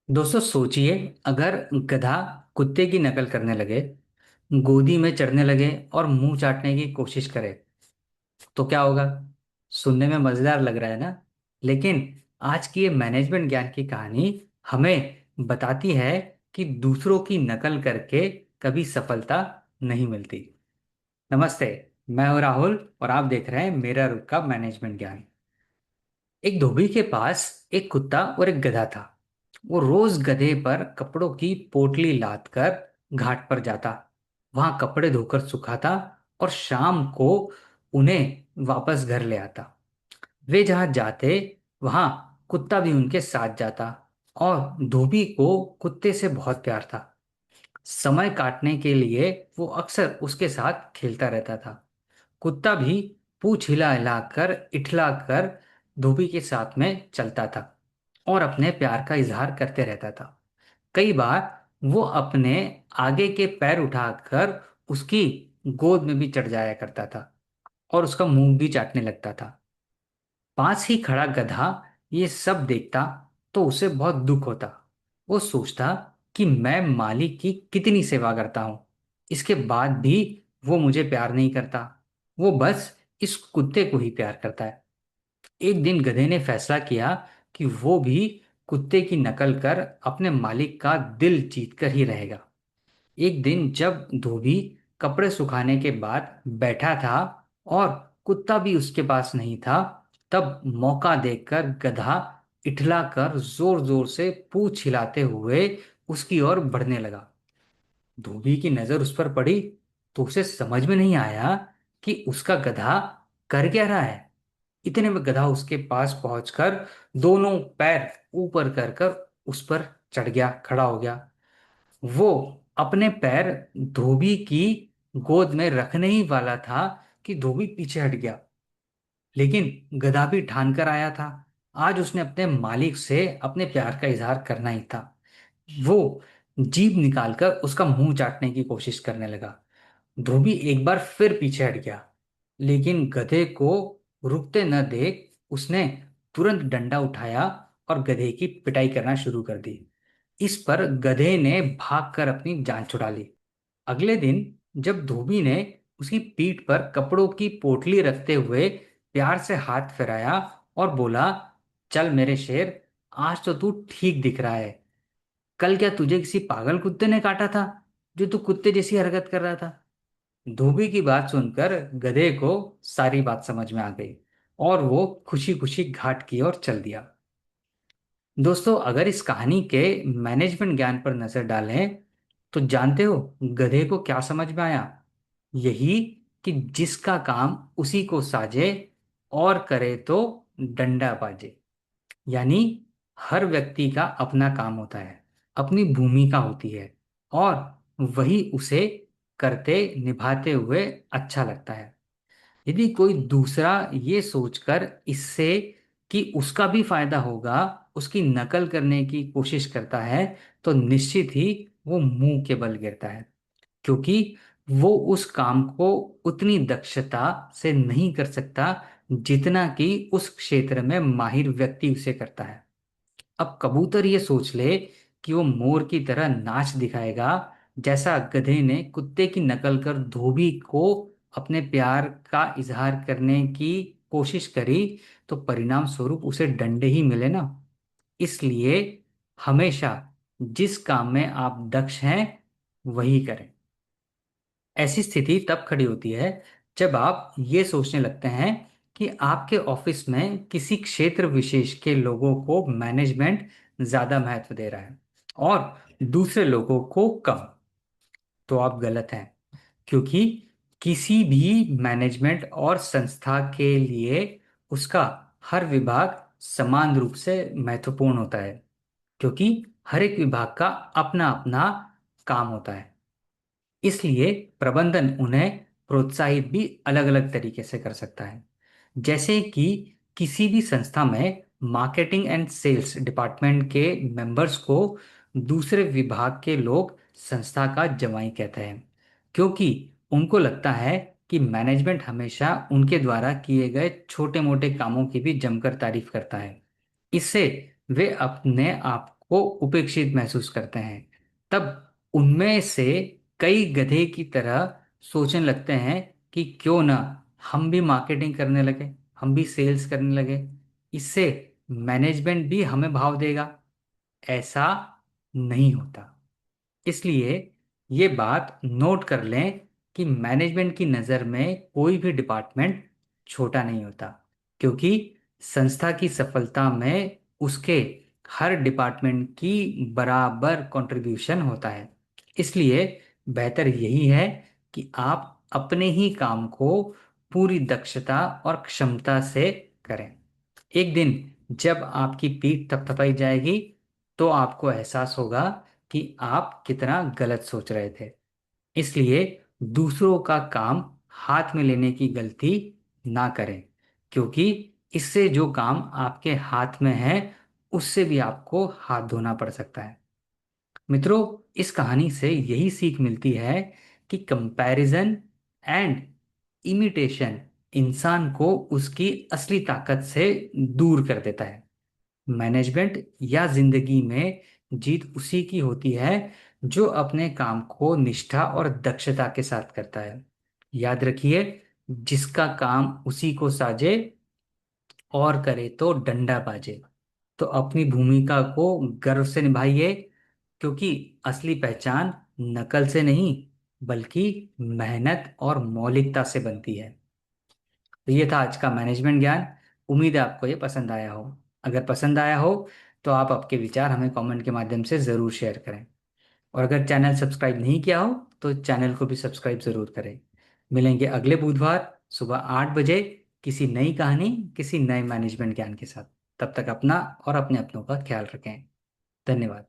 दोस्तों सोचिए, अगर गधा कुत्ते की नकल करने लगे, गोदी में चढ़ने लगे और मुंह चाटने की कोशिश करे तो क्या होगा। सुनने में मजेदार लग रहा है ना। लेकिन आज की ये मैनेजमेंट ज्ञान की कहानी हमें बताती है कि दूसरों की नकल करके कभी सफलता नहीं मिलती। नमस्ते, मैं हूं राहुल और आप देख रहे हैं मेरा रुख का मैनेजमेंट ज्ञान। एक धोबी के पास एक कुत्ता और एक गधा था। वो रोज गधे पर कपड़ों की पोटली लाद कर घाट पर जाता, वहां कपड़े धोकर सुखाता और शाम को उन्हें वापस घर ले आता। वे जहां जाते वहां कुत्ता भी उनके साथ जाता और धोबी को कुत्ते से बहुत प्यार था। समय काटने के लिए वो अक्सर उसके साथ खेलता रहता था। कुत्ता भी पूंछ हिला हिला कर इठला कर धोबी के साथ में चलता था और अपने प्यार का इजहार करते रहता था। कई बार वो अपने आगे के पैर उठाकर उसकी गोद में भी चढ़ जाया करता था और उसका मुंह भी चाटने लगता था। पास ही खड़ा गधा ये सब देखता तो उसे बहुत दुख होता। वो सोचता कि मैं मालिक की कितनी सेवा करता हूँ, इसके बाद भी वो मुझे प्यार नहीं करता। वो बस इस कुत्ते को ही प्यार करता है। एक दिन गधे ने फैसला किया कि वो भी कुत्ते की नकल कर अपने मालिक का दिल जीत कर ही रहेगा। एक दिन जब धोबी कपड़े सुखाने के बाद बैठा था और कुत्ता भी उसके पास नहीं था, तब मौका देखकर गधा इठला कर जोर जोर से पूंछ हिलाते हुए उसकी ओर बढ़ने लगा। धोबी की नजर उस पर पड़ी तो उसे समझ में नहीं आया कि उसका गधा कर क्या रहा है। इतने में गधा उसके पास पहुंचकर दोनों पैर ऊपर कर कर उस पर चढ़ गया, खड़ा हो गया। वो अपने पैर धोबी की गोद में रखने ही वाला था कि धोबी पीछे हट गया। लेकिन गधा भी ठान कर आया था, आज उसने अपने मालिक से अपने प्यार का इजहार करना ही था। वो जीभ निकालकर उसका मुंह चाटने की कोशिश करने लगा। धोबी एक बार फिर पीछे हट गया, लेकिन गधे को रुकते न देख उसने तुरंत डंडा उठाया और गधे की पिटाई करना शुरू कर दी। इस पर गधे ने भागकर अपनी जान छुड़ा ली। अगले दिन जब धोबी ने उसकी पीठ पर कपड़ों की पोटली रखते हुए प्यार से हाथ फिराया और बोला, चल मेरे शेर, आज तो तू ठीक दिख रहा है। कल क्या तुझे किसी पागल कुत्ते ने काटा था जो तू कुत्ते जैसी हरकत कर रहा था। धोबी की बात सुनकर गधे को सारी बात समझ में आ गई और वो खुशी खुशी घाट की ओर चल दिया। दोस्तों, अगर इस कहानी के मैनेजमेंट ज्ञान पर नजर डालें तो जानते हो गधे को क्या समझ में आया। यही कि जिसका काम उसी को साजे और करे तो डंडा बाजे। यानी हर व्यक्ति का अपना काम होता है, अपनी भूमिका होती है और वही उसे करते निभाते हुए अच्छा लगता है। यदि कोई दूसरा ये सोचकर इससे कि उसका भी फायदा होगा उसकी नकल करने की कोशिश करता है तो निश्चित ही वो मुंह के बल गिरता है, क्योंकि वो उस काम को उतनी दक्षता से नहीं कर सकता जितना कि उस क्षेत्र में माहिर व्यक्ति उसे करता है। अब कबूतर ये सोच ले कि वो मोर की तरह नाच दिखाएगा जैसा गधे ने कुत्ते की नकल कर धोबी को अपने प्यार का इजहार करने की कोशिश करी, तो परिणाम स्वरूप उसे डंडे ही मिले ना। इसलिए हमेशा जिस काम में आप दक्ष हैं वही करें। ऐसी स्थिति तब खड़ी होती है जब आप ये सोचने लगते हैं कि आपके ऑफिस में किसी क्षेत्र विशेष के लोगों को मैनेजमेंट ज्यादा महत्व दे रहा है और दूसरे लोगों को कम। तो आप गलत हैं, क्योंकि किसी भी मैनेजमेंट और संस्था के लिए उसका हर विभाग समान रूप से महत्वपूर्ण होता है, क्योंकि हर एक विभाग का अपना अपना काम होता है। इसलिए प्रबंधन उन्हें प्रोत्साहित भी अलग अलग तरीके से कर सकता है। जैसे कि किसी भी संस्था में मार्केटिंग एंड सेल्स डिपार्टमेंट के मेंबर्स को दूसरे विभाग के लोग संस्था का जवाई कहते हैं, क्योंकि उनको लगता है कि मैनेजमेंट हमेशा उनके द्वारा किए गए छोटे मोटे कामों की भी जमकर तारीफ करता है। इससे वे अपने आप वो उपेक्षित महसूस करते हैं। तब उनमें से कई गधे की तरह सोचने लगते हैं कि क्यों ना हम भी मार्केटिंग करने लगे, हम भी सेल्स करने लगे, इससे मैनेजमेंट भी हमें भाव देगा। ऐसा नहीं होता। इसलिए ये बात नोट कर लें कि मैनेजमेंट की नज़र में कोई भी डिपार्टमेंट छोटा नहीं होता, क्योंकि संस्था की सफलता में उसके हर डिपार्टमेंट की बराबर कंट्रीब्यूशन होता है। इसलिए बेहतर यही है कि आप अपने ही काम को पूरी दक्षता और क्षमता से करें। एक दिन जब आपकी पीठ थपथपाई जाएगी, तो आपको एहसास होगा कि आप कितना गलत सोच रहे थे। इसलिए दूसरों का काम हाथ में लेने की गलती ना करें, क्योंकि इससे जो काम आपके हाथ में है उससे भी आपको हाथ धोना पड़ सकता है। मित्रों, इस कहानी से यही सीख मिलती है कि कंपैरिजन एंड इमिटेशन इंसान को उसकी असली ताकत से दूर कर देता है। मैनेजमेंट या जिंदगी में जीत उसी की होती है जो अपने काम को निष्ठा और दक्षता के साथ करता है। याद रखिए, जिसका काम उसी को साजे और करे तो डंडा बाजे। तो अपनी भूमिका को गर्व से निभाइए, क्योंकि असली पहचान नकल से नहीं बल्कि मेहनत और मौलिकता से बनती है। तो ये था आज का मैनेजमेंट ज्ञान। उम्मीद है आपको ये पसंद आया हो। अगर पसंद आया हो तो आप आपके विचार हमें कमेंट के माध्यम से ज़रूर शेयर करें। और अगर चैनल सब्सक्राइब नहीं किया हो तो चैनल को भी सब्सक्राइब ज़रूर करें। मिलेंगे अगले बुधवार सुबह 8 बजे किसी नई कहानी, किसी नए मैनेजमेंट ज्ञान के साथ। तब तक अपना और अपने अपनों का ख्याल रखें। धन्यवाद।